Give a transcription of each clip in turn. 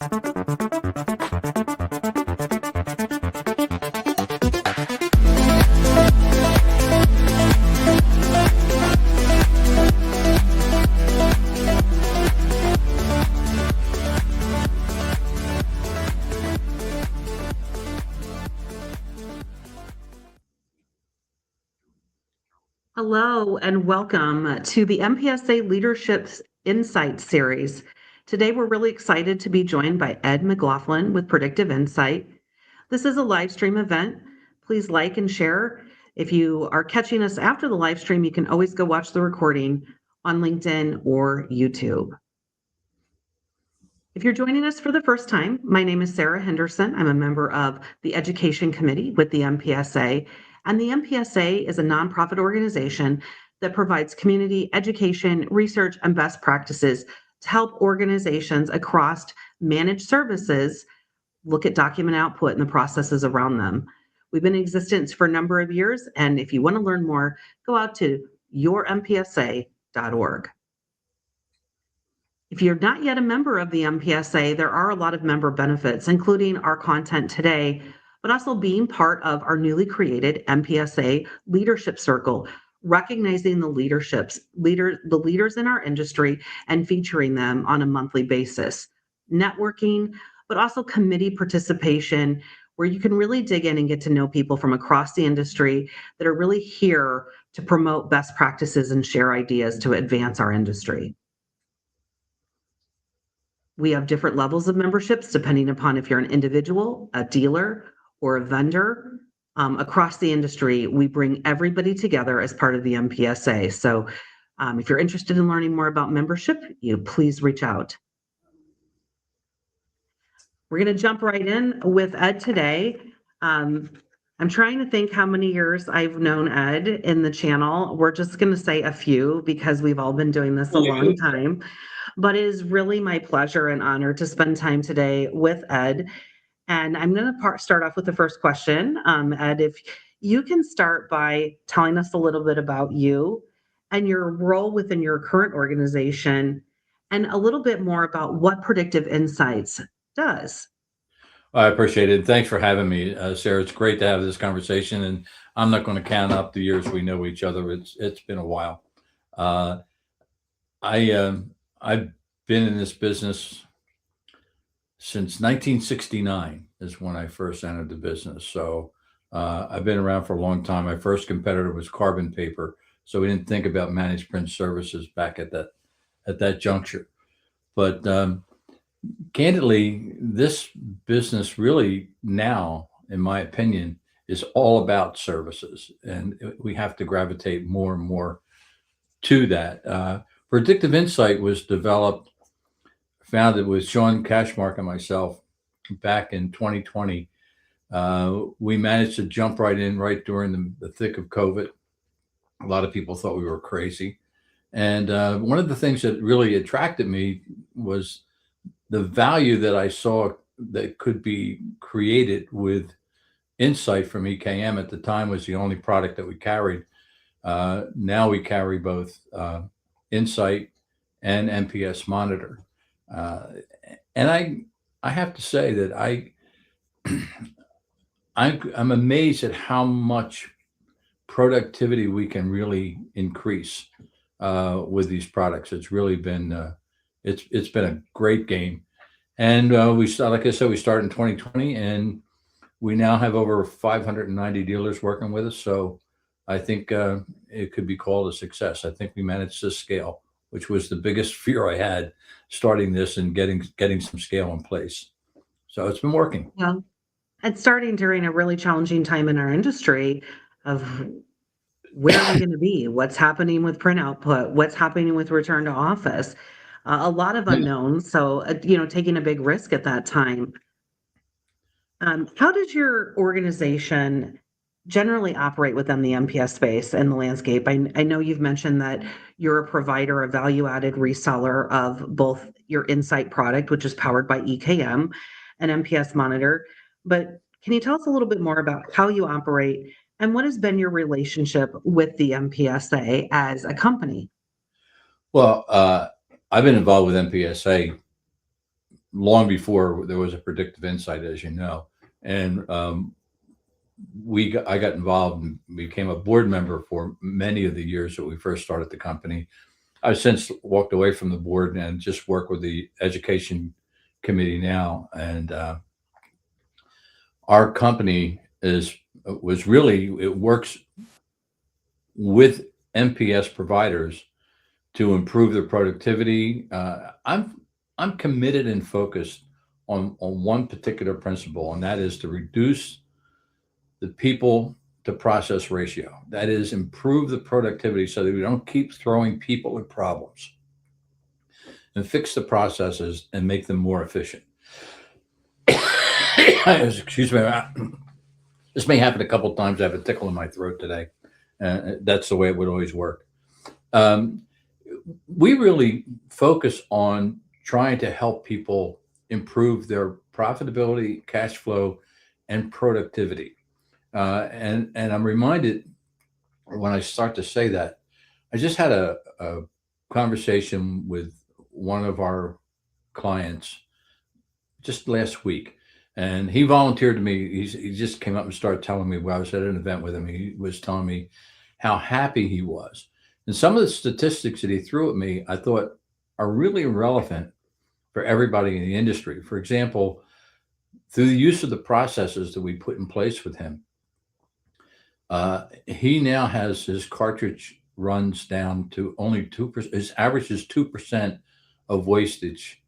Hello and welcome to the MPSA Leadership Insight series. Today we're really excited to be joined by Ed McLaughlin with Predictive InSight. This is a live stream event. Please like and share. If you are catching us after the live stream, you can always go watch the recording on LinkedIn or YouTube. If you're joining us for the first time, my name is Sarah Henderson. I'm a member of the Education Committee with the MPSA. And the MPSA is a nonprofit organization that provides community education, research, and best practices to help organizations across managed services look at document output and the processes around them. We've been in existence for a number of years, and if you want to learn more, go out to yourmpsa.org. If you're not yet a member of the MPSA, there are a lot of member benefits, including our content today, but also being part of our newly created MPSA Leadership Circle, recognizing the leaders in our industry and featuring them on a monthly basis. Networking, but also committee participation, where you can really dig in and get to know people from across the industry that are really here to promote best practices and share ideas to advance our industry. We have different levels of memberships depending upon if you're an individual, a dealer, or a vendor. Across the industry, we bring everybody together as part of the MPSA. So if you're interested in learning more about membership, please reach out. We're going to jump right in with Ed today. I'm trying to think how many years I've known Ed in the channel. We're just going to say a few because we've all been doing this a long time. But it is really my pleasure and honor to spend time today with Ed. And I'm going to start off with the first question. Ed, if you can start by telling us a little bit about you and your role within your current organization and a little bit more about what Predictive Insights does. I appreciate it. Thanks for having me, Sarah. It's great to have this conversation. And I'm not going to count up the years we know each other. It's been a while. I've been in this business since 1969 is when I first entered the business. So I've been around for a long time. My first competitor was carbon paper. So we didn't think about managed print services back at that juncture. But candidly, this business really now, in my opinion, is all about services. And we have to gravitate more and more to that. Predictive InSight was founded with Sean Cashmark and myself back in 2020. We managed to jump right in right during the thick of COVID. A lot of people thought we were crazy. And one of the things that really attracted me was the value that I saw that could be created with InSight from EKM. At the time was the only product that we carried. Now we carry both InSight and MPS Monitor. And I have to say that I'm amazed at how much productivity we can really increase with these products. It's really been it's been a great game. And like I said, we started in 2020, and we now have over 590 dealers working with us. So I think it could be called a success. I think we managed to scale, which was the biggest fear I had starting this and getting some scale in place. So it's been working. Well, it's starting during a really challenging time in our industry of where are we going to be? What's happening with print output? What's happening with return to office? A lot of unknowns. So, taking a big risk at that time. How does your organization generally operate within the MPS space and the landscape? I know you've mentioned that you're a provider, a value-added reseller of both your InSight product, which is powered by EKM, and MPS Monitor. But can you tell us a little bit more about how you operate and what has been your relationship with the MPSA as a company? Well, I've been involved with MPSA long before there was a Predictive InSight, as you know. And I got involved and became a board member for many of the years that we first started the company. I've since walked away from the board and just work with the education committee now. And our company it works with MPS providers to improve their productivity. I'm committed and focused on one particular principle, and that is to reduce the people to process ratio. That is, improve the productivity so that we don't keep throwing people at problems, and fix the processes and make them more efficient. Excuse me. This may happen a couple of times. I have a tickle in my throat today. That's the way it would always work. Um, we really focus on trying to help people improve their profitability, cash flow, and productivity. And I'm reminded when I start to say that, I just had a conversation with one of our clients just last week, and he volunteered to me. He just came up and started telling me, well, I was at an event with him. He was telling me how happy he was. And some of the statistics that he threw at me, I thought are really relevant for everybody in the industry. For example, through the use of the processes that we put in place with him, he now has his cartridge runs down to only 2%. His average is 2% of wastage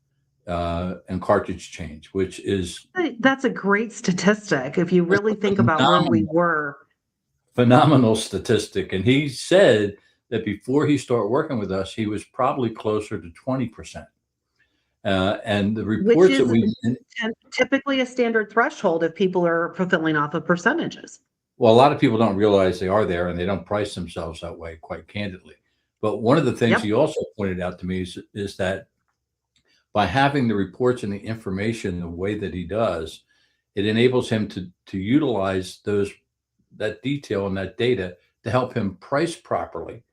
and cartridge change, which is That's a great statistic if you really think about where we were. phenomenal statistic. And he said that before he started working with us, he was probably closer to 20%. And the Which reports that is we, typically a standard threshold if people are fulfilling off of percentages. well, a lot of people don't realize they are there and they don't price themselves that way, quite candidly. But one of the things Yep. he also pointed out to me is that by having the reports and the information the way that he does, it enables him to utilize that detail and that data to help him price properly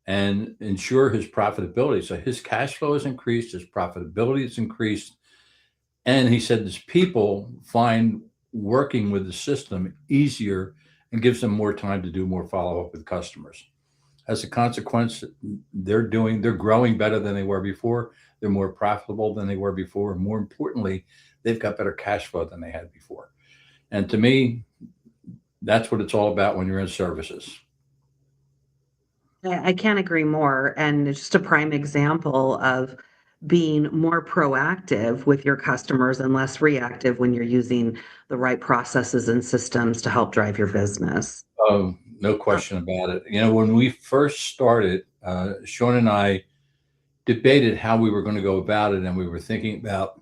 and ensure his profitability. So his cash flow has increased, his profitability has increased. And he said his people find working with the system easier and gives them more time to do more follow-up with customers. As a consequence, they're growing better than they were before. They're more profitable than they were before. And more importantly, they've got better cash flow than they had before. And to me, that's what it's all about when you're in services. I can't agree more. And it's just a prime example of being more proactive with your customers and less reactive when you're using the right processes and systems to help drive your business. No Uh, question about it. When we first started, Sean and I debated how we were going to go about it, and we were thinking about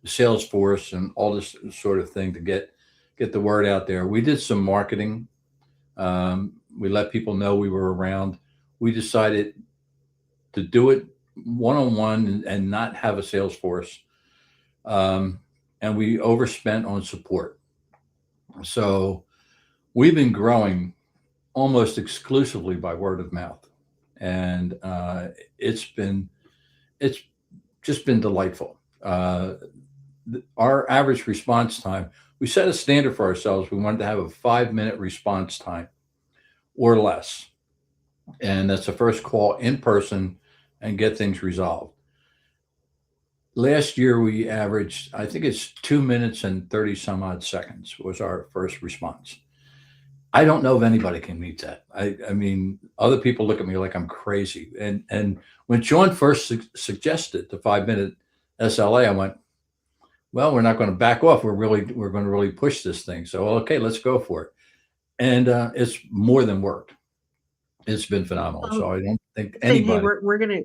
Salesforce and all this sort of thing to get the word out there. We did some marketing. We let people know we were around. We decided to do it one-on-one and not have a sales force. And we overspent on support. So we've been growing almost exclusively by word of mouth. And it's just been delightful. Our average response time, we set a standard for ourselves. We wanted to have a 5-minute response time or less. And that's the first call in person and get things resolved. Last year, we averaged, I think it's 2 minutes and 30 some odd seconds was our first response. I don't know if anybody can meet that. I mean, other people look at me like I'm crazy. And when Sean first suggested the 5-minute SLA, I went, well, we're not going to back off. We're going to really push this thing. So, okay, let's go for it. And it's more than worked. It's been phenomenal. well, So I don't think saying, hey, anybody.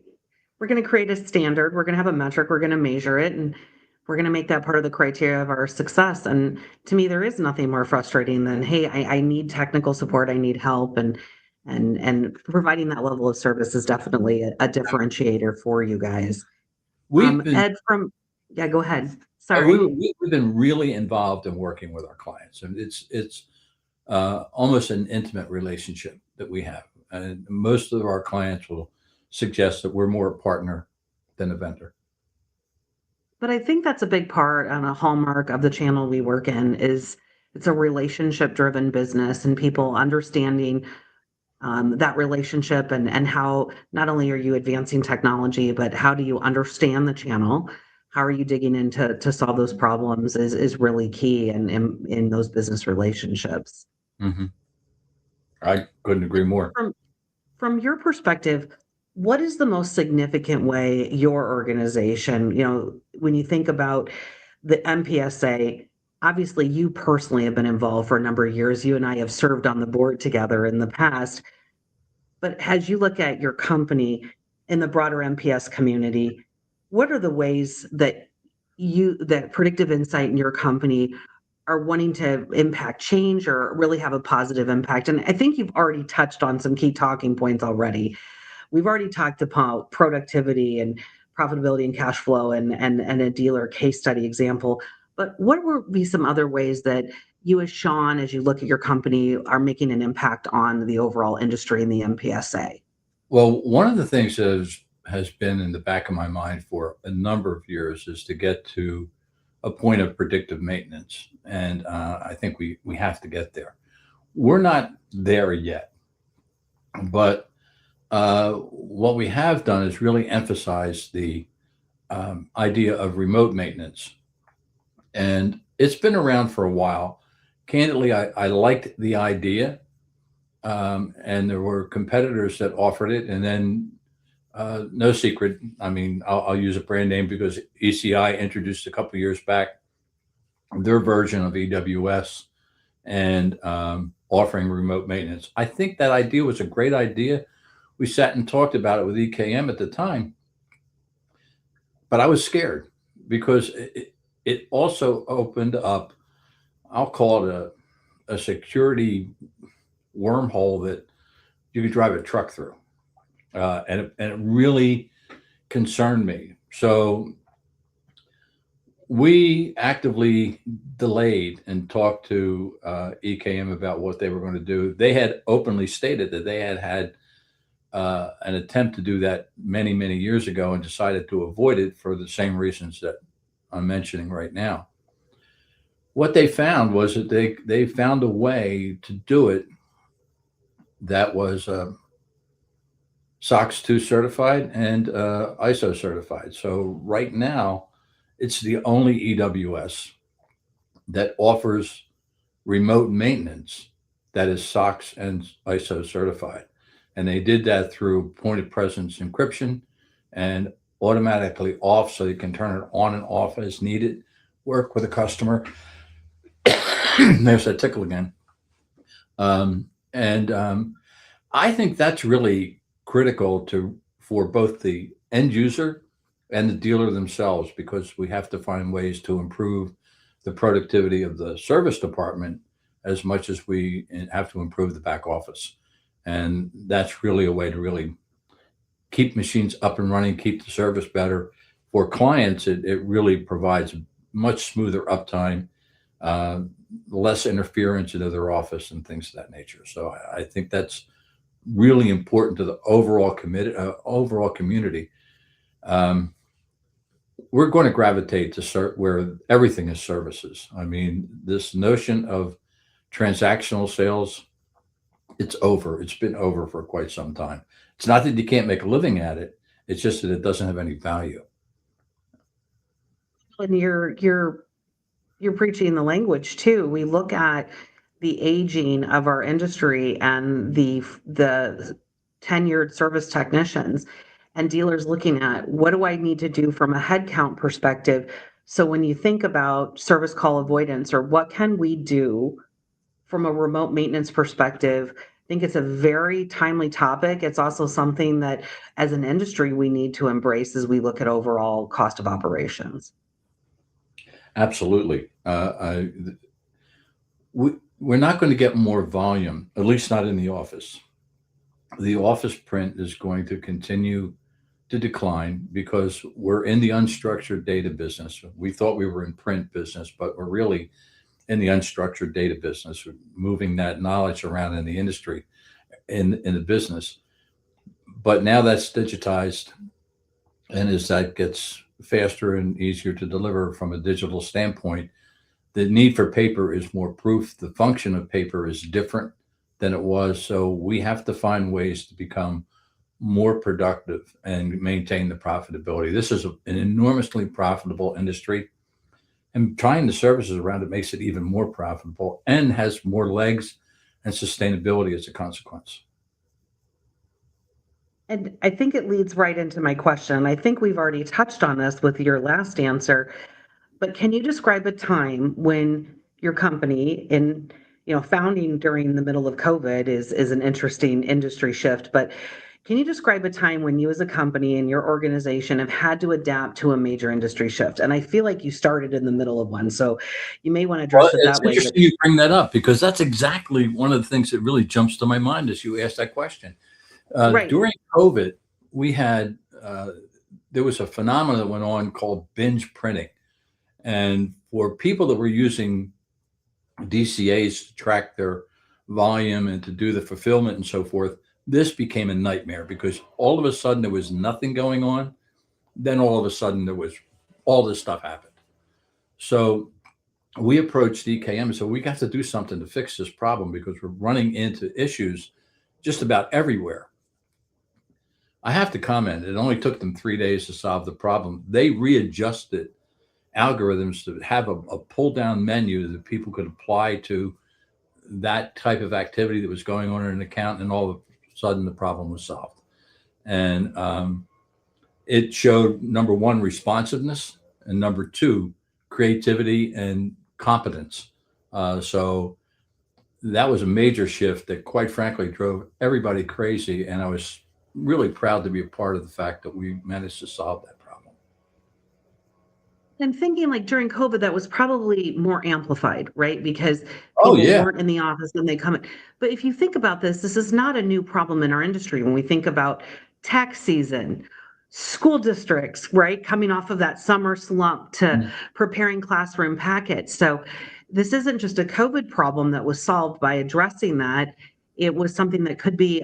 we're gonna create a standard, we're gonna have a metric, we're gonna measure it, and we're gonna make that part of the criteria of our success. And to me, there is nothing more frustrating than, hey, I need technical support, I need help, and providing that level of service is definitely a differentiator for you guys. We've been Ed, yeah, go ahead. we, Sorry. we've been really involved in working with our clients, and it's almost an intimate relationship that we have. And most of our clients will suggest that we're more a partner than a vendor. But I think that's a big part and a hallmark of the channel we work in is it's a relationship driven business and people understanding that relationship and how not only are you advancing technology, but how do you understand the channel? How are you digging to solve those problems is really key in those business relationships. Hmm. I couldn't agree more. From your perspective, what is the most significant way your organization, when you think about the MPSA, obviously you personally have been involved for a number of years. You and I have served on the board together in the past. But as you look at your company in the broader MPS community, what are the ways that Predictive Insight in your company are wanting to impact change or really have a positive impact? And I think you've already touched on some key talking points already. We've already talked about productivity and profitability and cash flow and a dealer case study example. But what would be some other ways that you as Sean, as you look at your company, are making an impact on the overall industry in the MPSA? Well, one of the things that has been in the back of my mind for a number of years is to get to a point of predictive maintenance. And I think we have to get there. We're not there yet, but what we have done is really emphasize the idea of remote maintenance. And it's been around for a while. Candidly, I liked the idea, and there were competitors that offered it. And then, no secret, I mean, I'll use a brand name because ECI introduced a couple of years back their version of EWS and offering remote maintenance. I think that idea was a great idea. We sat and talked about it with EKM at the time, but I was scared because it also opened up, I'll call it a security wormhole that you could drive a truck through. And it really concerned me. So we actively delayed and talked to EKM about what they were going to do. They had openly stated that they had an attempt to do that many, many years ago and decided to avoid it for the same reasons that I'm mentioning right now. What they found was that they found a way to do it that was SOX 2 certified and ISO certified. So right now, it's the only EWS that offers remote maintenance that is SOX and ISO certified. And they did that through point of presence encryption and automatically off so you can turn it on and off as needed, work with a customer. There's that tickle again. And I think that's really critical for both the end user and the dealer themselves, because we have to find ways to improve the productivity of the service department as much as we have to improve the back office. And that's really a way to really keep machines up and running, keep the service better. For clients, it really provides much smoother uptime, less interference into their office and things of that nature. So I think that's really important to the overall community. We're going to gravitate to where everything is services. I mean, this notion of transactional sales, it's over. It's been over for quite some time. It's not that you can't make a living at it. It's just that it doesn't have any value. And you're preaching the language too. We look at the aging of our industry and the tenured service technicians and dealers looking at what do I need to do from a headcount perspective. So when you think about service call avoidance or what can we do from a remote maintenance perspective, I think it's a very timely topic. It's also something that as an industry we need to embrace as we look at overall cost of operations. Absolutely. We're not going to get more volume, at least not in the office. The office print is going to continue to decline because we're in the unstructured data business. We thought we were in print business, but we're really in the unstructured data business, moving that knowledge around in the industry, in the business. But now that's digitized, and as that gets faster and easier to deliver from a digital standpoint. The need for paper is more proof. The function of paper is different than it was. So we have to find ways to become more productive and maintain the profitability. This is an enormously profitable industry, and trying the services around it makes it even more profitable and has more legs and sustainability as a consequence. And I think it leads right into my question. I think we've already touched on this with your last answer, but can you describe a time when your company in, founding during the middle of COVID is an interesting industry shift, but can you describe a time when you as a company and your organization have had to adapt to a major industry shift? And I feel like you started in the middle of one, so you may want to Well, address it it's that way, but interesting you bring that up because that's exactly one of the things that really jumps to my mind as you ask that question. right. During COVID, we had there was a phenomenon that went on called binge printing, and for people that were using DCAs to track their volume and to do the fulfillment and so forth, this became a nightmare because all of a sudden there was nothing going on. Then all of a sudden there was all this stuff happened. So we approached DKM and said we got to do something to fix this problem because we're running into issues just about everywhere. I have to comment, it only took them 3 days to solve the problem. They readjusted algorithms to have a pull down menu that people could apply to that type of activity that was going on in an account, and all of a sudden the problem was solved. And it showed, number one, responsiveness, and number two, creativity and competence. So that was a major shift that, quite frankly, drove everybody crazy. And I was really proud to be a part of the fact that we managed to solve that problem. I'm thinking like during COVID, that was probably more amplified, right? Because Oh, people yeah. weren't in the office and they come in. But if you think about this is not a new problem in our industry. When we think about tax season, school districts, right? Coming off of that summer slump to preparing classroom packets. So this isn't just a COVID problem that was solved by addressing that. It was something that could be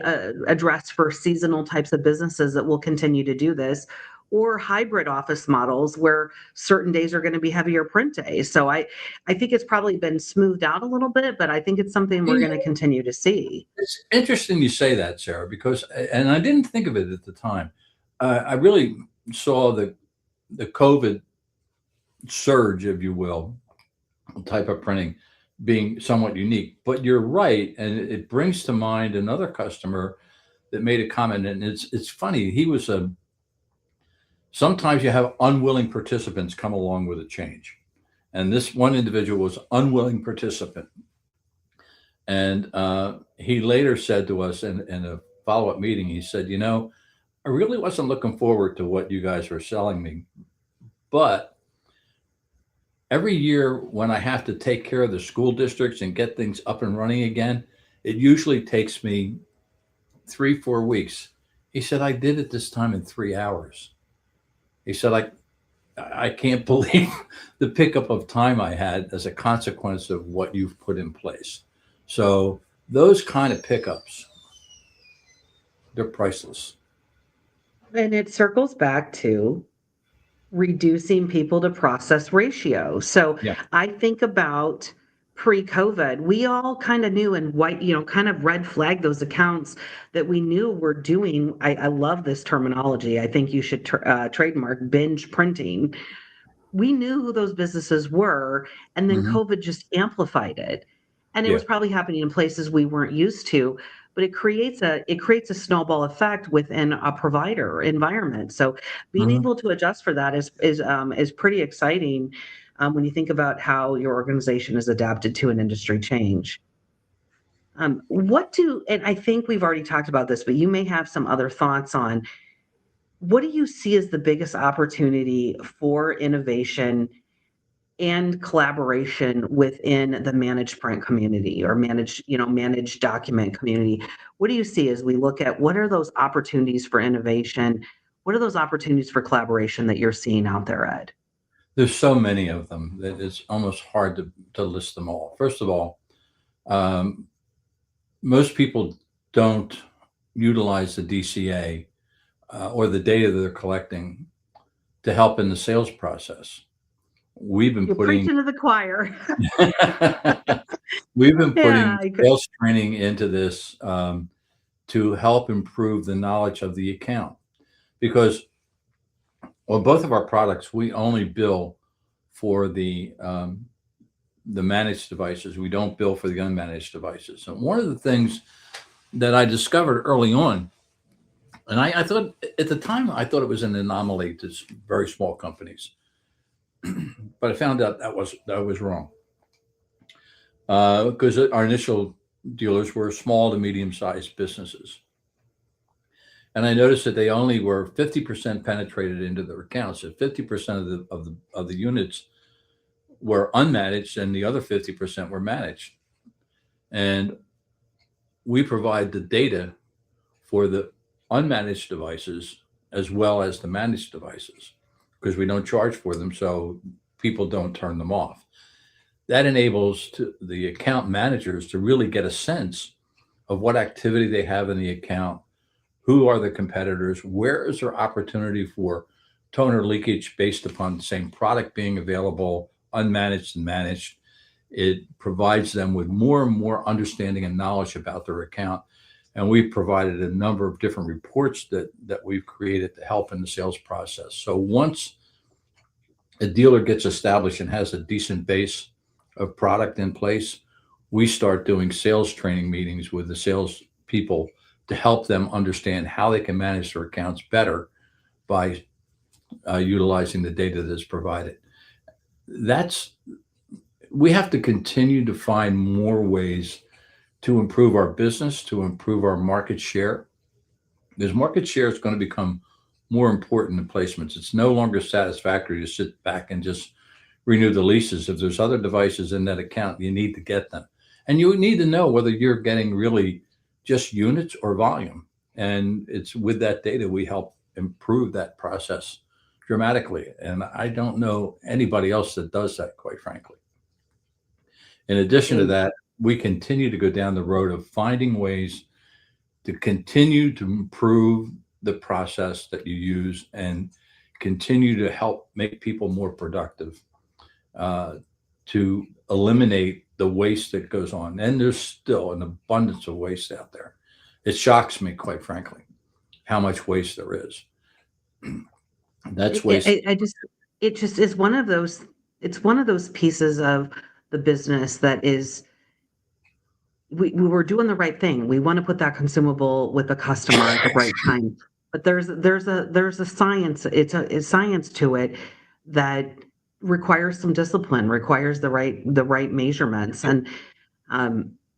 addressed for seasonal types of businesses that will continue to do this, or hybrid office models where certain days are going to be heavier print days. So I think it's probably been smoothed out a little bit, but I think it's something we're going to continue to see. It's interesting you say that, Sarah, because, and I didn't think of it at the time. I really saw the COVID surge, if you will, type of printing being somewhat unique. But you're right, and it brings to mind another customer that made a comment, and it's funny. He was a Sometimes you have unwilling participants come along with a change, and this one individual was unwilling participant. And he later said to us in a follow-up meeting, he said, I really wasn't looking forward to what you guys were selling me, but every year when I have to take care of the school districts and get things up and running again, it usually takes me 3, 4 weeks. He said, I did it this time in 3 hours. He said, I can't believe the pickup of time I had as a consequence of what you've put in place. So those kind of pickups, they're priceless. And it circles back to reducing people to process ratio. So Yeah. I think about pre-COVID, we all kind of knew and white, kind of red flag those accounts that we knew were doing. I love this terminology. I think you should trademark binge printing. We knew who those businesses were, and then Hmm. COVID just amplified it. And it Yeah. was probably happening in places we weren't used to, but it creates a snowball effect within a provider environment. So being Hmm. able to adjust for that is pretty exciting when you think about how your organization is adapted to an industry change. And I think we've already talked about this, but you may have some other thoughts on what do you see as the biggest opportunity for innovation and collaboration within the managed print community or managed document community? What do you see as we look at what are those opportunities for innovation? What are those opportunities for collaboration that you're seeing out there, Ed? There's so many of them that it's almost hard to list them all. First of all, um, most people don't utilize the DCA or the data they're collecting to help in the sales process. We've been You're putting preaching to the choir. we've been Yeah, putting sales training into this to help improve the knowledge of the account because well, both of our products we only bill for the managed devices. We don't bill for the unmanaged devices. And one of the things that I discovered early on, and I thought at the time I thought it was an anomaly to very small companies, but I found out that was wrong because our initial dealers were small to medium sized businesses. And I noticed that they only were 50% penetrated into their accounts. So 50% of the units were unmanaged, and the other 50% were managed. And we provide the data for the unmanaged devices as well as the managed devices because we don't charge for them, so people don't turn them off. That enables the account managers to really get a sense of what activity they have in the account, who are the competitors, where is there opportunity for toner leakage based upon the same product being available, unmanaged and managed. It provides them with more and more understanding and knowledge about their account. And we've provided a number of different reports that we've created to help in the sales process. So once a dealer gets established and has a decent base of product in place, we start doing sales training meetings with the sales people to help them understand how they can manage their accounts better by utilizing the data that's provided. We have to continue to find more ways to improve our business, to improve our market share. Because market share is going to become more important in placements. It's no longer satisfactory to sit back and just renew the leases. If there's other devices in that account, you need to get them. And you need to know whether you're getting really just units or volume. And it's with that data, we help improve that process dramatically. And I don't know anybody else that does that, quite frankly. In addition to that, we continue to go down the road of finding ways to continue to improve the process that you use and continue to help make people more productive, to eliminate the waste that goes on. And there's still an abundance of waste out there. It shocks me, quite frankly, how much waste there is. That's waste. It just is one of those, it's one of those pieces of the business that is, we were doing the right thing. We want to put that consumable with the customer at the right time. But there's a science, it's a science to it that requires some discipline, requires the right measurements. And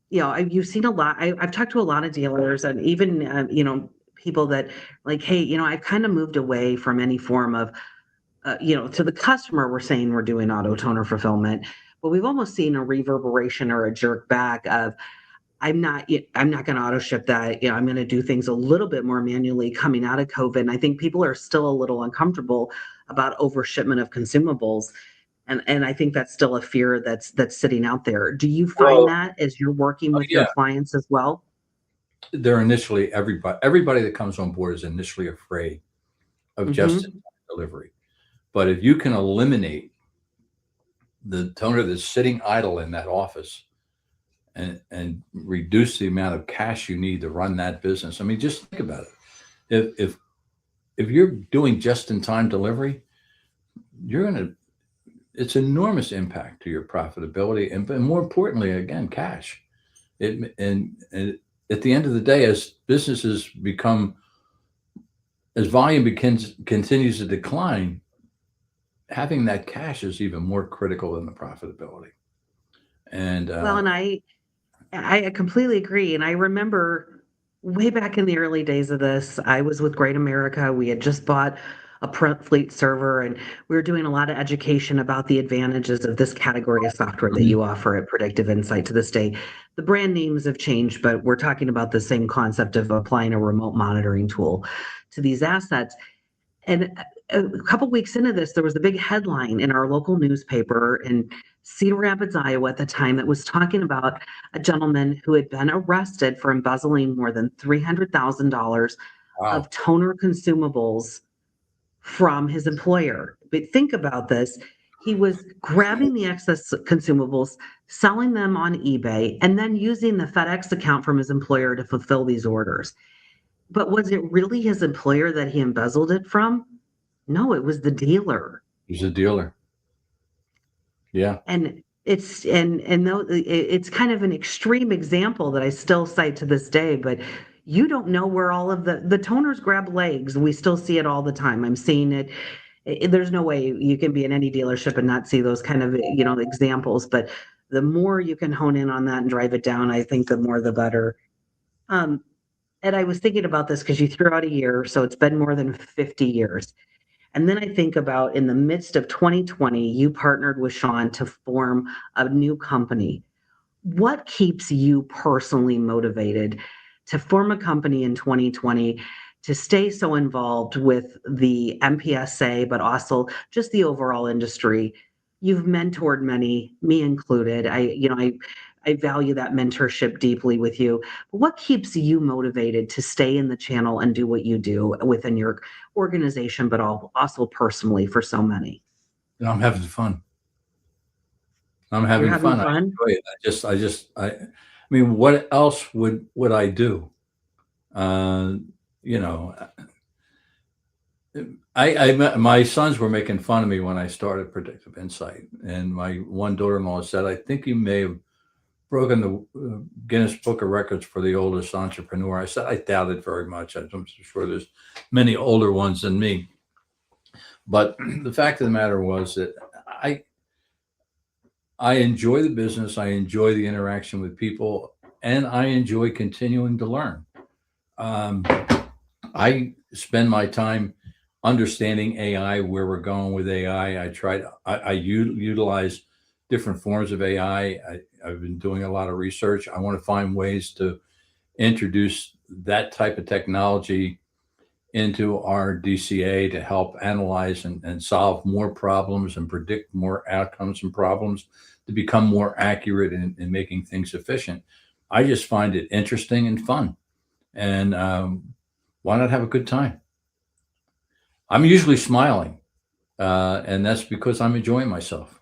you've seen a lot. I've talked to a lot of dealers and even people that like, hey, I've kind of moved away from any form of to the customer, we're saying we're doing auto toner fulfillment, but we've almost seen a reverberation or a jerk back of, I'm not going to auto ship that. I'm going to do things a little bit more manually coming out of COVID. And I think people are still a little uncomfortable about overshipment of consumables. And I think that's still a fear that's sitting out there. Do you find that as you're working with your clients as well? They're initially, everybody that comes on board is initially afraid of just delivery. But if you can eliminate the toner that's sitting idle in that office and reduce the amount of cash you need to run that business. I mean, just think about it. If you're doing just-in-time delivery, it's enormous impact to your profitability and more importantly, again, cash. And at the end of the day, as businesses as volume continues to decline, having that cash is even more critical than the profitability. And and I completely agree. And I remember way back in the early days of this, I was with Great America. We had just bought a print fleet server, and we were doing a lot of education about the advantages of this category of software that you offer at Predictive InSight to this day. The brand names have changed, but we're talking about the same concept of applying a remote monitoring tool to these assets. And a couple weeks into this, there was a big headline in our local newspaper in Cedar Rapids, Iowa at the time that was talking about a gentleman who had been arrested for embezzling more than $300,000 of toner consumables from his employer. But think about this. He was grabbing the excess consumables, selling them on eBay, and then using the FedEx account from his employer to fulfill these orders. But was it really his employer that he embezzled it from? No, it was the dealer. He's a dealer. Yeah. And it's kind of an extreme example that I still cite to this day, but you don't know where all of the toners grab legs. We still see it all the time. I'm seeing it. There's no way you can be in any dealership and not see those kind of, examples, but the more you can hone in on that and drive it down, I think the more the better. Um, and I was thinking about this because you threw out a year, so it's been more than 50 years. And then I think about in the midst of 2020, you partnered with Sean to form a new company. What keeps you personally motivated to form a company in 2020, to stay so involved with the MPSA, but also just the overall industry? You've mentored many, me included. I value that mentorship deeply with you. But what keeps you motivated to stay in the channel and do what you do within your organization, but also personally for so many? And I'm having fun. I'm You're having having fun. I fun? enjoy it. I mean, what else would I do? Uh, you know, my sons were making fun of me when I started Predictive Insight, and my one daughter-in-law said, "I think you may have broken the Guinness Book of Records for the oldest entrepreneur." I said, "I doubt it very much. I'm sure there's many older ones than me." But the fact of the matter was that I I enjoy the business. I enjoy the interaction with people, and I enjoy continuing to learn. Um, I spend my time understanding AI, where we're going with AI. I utilize different forms of AI. I've been doing a lot of research. I want to find ways to introduce that type of technology into our DCA to help analyze and solve more problems and predict more outcomes and problems, to become more accurate in making things efficient. I just find it interesting and fun. And why not have a good time? I'm usually smiling, and that's because I'm enjoying myself.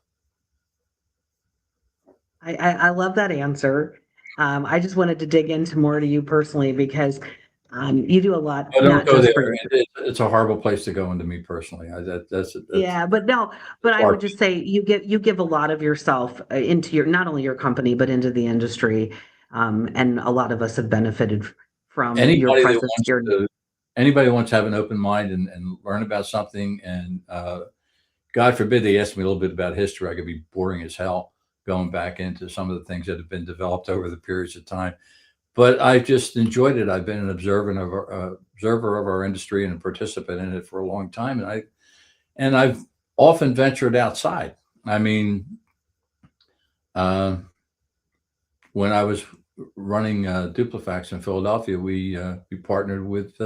I love that answer. I just wanted to dig into more to you personally because you do a lot, I don't not go just there. for your. It's a horrible place to go into me personally. That's Yeah, but no, but I hard. would just say you give a lot of yourself into your, not only your company but into the industry, and a lot of us have benefited from your Anybody that presence wants here. to anybody wants to have an open mind and learn about something, and God forbid they ask me a little bit about history. I could be boring as hell going back into some of the things that have been developed over the periods of time. But I just enjoyed it. I've been an observer of our industry and a participant in it for a long time, and I've often ventured outside. I mean, uh, when I was running Duplifax in Philadelphia, we partnered with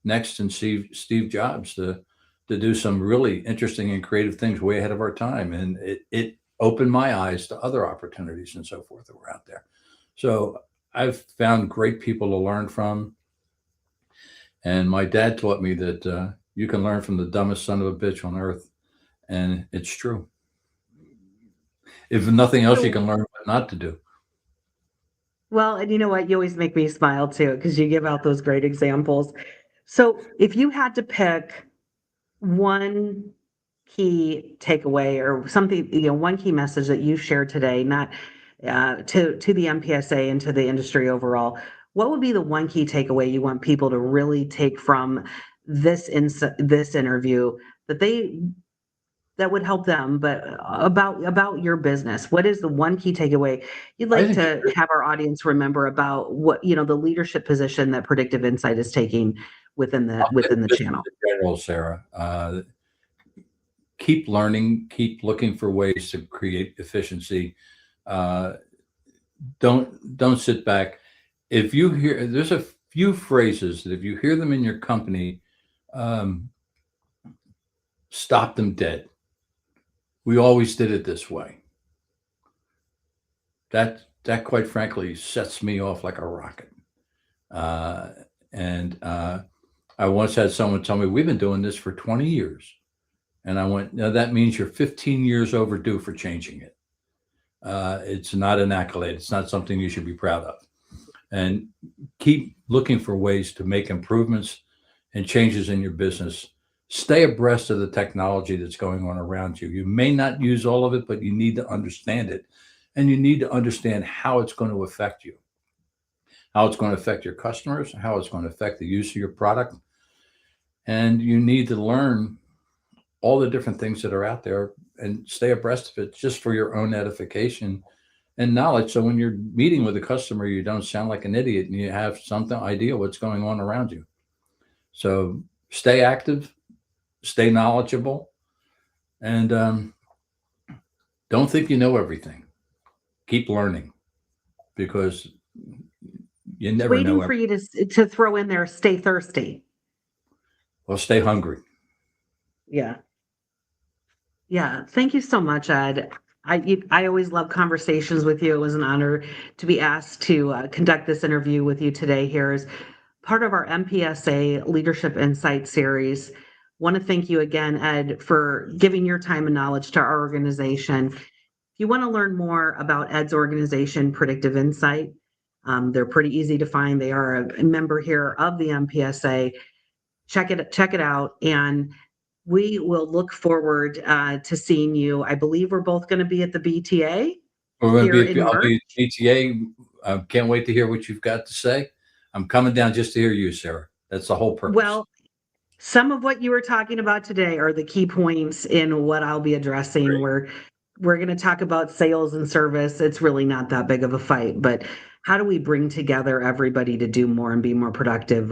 Next and Steve Jobs to do some really interesting and creative things way ahead of our time, and it opened my eyes to other opportunities and so forth that were out there. So I've found great people to learn from, and my dad taught me that you can learn from the dumbest son of a bitch on earth, and it's true. If nothing else, you So, can learn what not to do. well, and you know what? You always make me smile too because you give out those great examples. So, if you had to pick one key takeaway or something, one key message that you shared today, not to the MPSA and to the industry overall, what would be the one key takeaway you want people to really take from this interview that they that would help them, but about your business? What is the one key takeaway you'd I like think to have our audience remember about what, the leadership position that Predictive Insight is taking within the I'll say within the business channel? in general, Sarah. Keep learning, keep looking for ways to create efficiency. Uh, don't sit back. If you hear, there's a few phrases that if you hear them in your company, um, stop them dead. We always did it this way. That quite frankly sets me off like a rocket. Uh, and I once had someone tell me, we've been doing this for 20 years. And I went, no, that means you're 15 years overdue for changing it. It's not an accolade. It's not something you should be proud of. And keep looking for ways to make improvements and changes in your business. Stay abreast of the technology that's going on around you. You may not use all of it, but you need to understand it. And you need to understand how it's going to affect you, how it's going to affect your customers, how it's going to affect the use of your product. And you need to learn all the different things that are out there and stay abreast of it just for your own edification and knowledge. So when you're meeting with a customer, you don't sound like an idiot and you have some idea what's going on around you. So stay active, stay knowledgeable, and don't think you know everything. Keep learning, because you never know Waiting for you to throw in there, stay thirsty. Well, stay hungry. Yeah. Yeah. Thank you so much, Ed. I always love conversations with you. It was an honor to be asked to conduct this interview with you today here as part of our MPSA Leadership Insight series. Want to thank you again, Ed, for giving your time and knowledge to our organization. If you want to learn more about Ed's organization, Predictive InSight, they're pretty easy to find. They are a member here of the MPSA. Check it out, and we will look forward to seeing you. I believe we're both going to be at the BTA We're going here to be, in I'll March. be at PTA. I can't wait to hear what you've got to say. I'm coming down just to hear you, Sarah. That's the whole purpose. Well, some of what you were talking about today are the key points in what I'll be addressing. Great. We're going to talk about sales and service. It's really not that big of a fight, but how do we bring together everybody to do more and be more productive?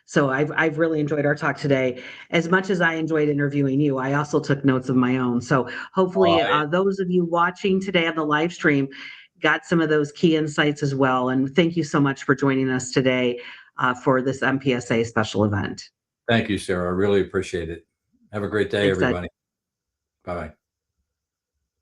So I've really enjoyed our talk today. As much as I enjoyed interviewing you, I also took notes of my own. So hopefully those of you watching today on the live stream got some of those key insights as well. And thank you so much for joining us today for this MPSA special event. Thank you, Sarah. I really appreciate it. Have a great day, Thanks, Ed. everybody. Bye-bye.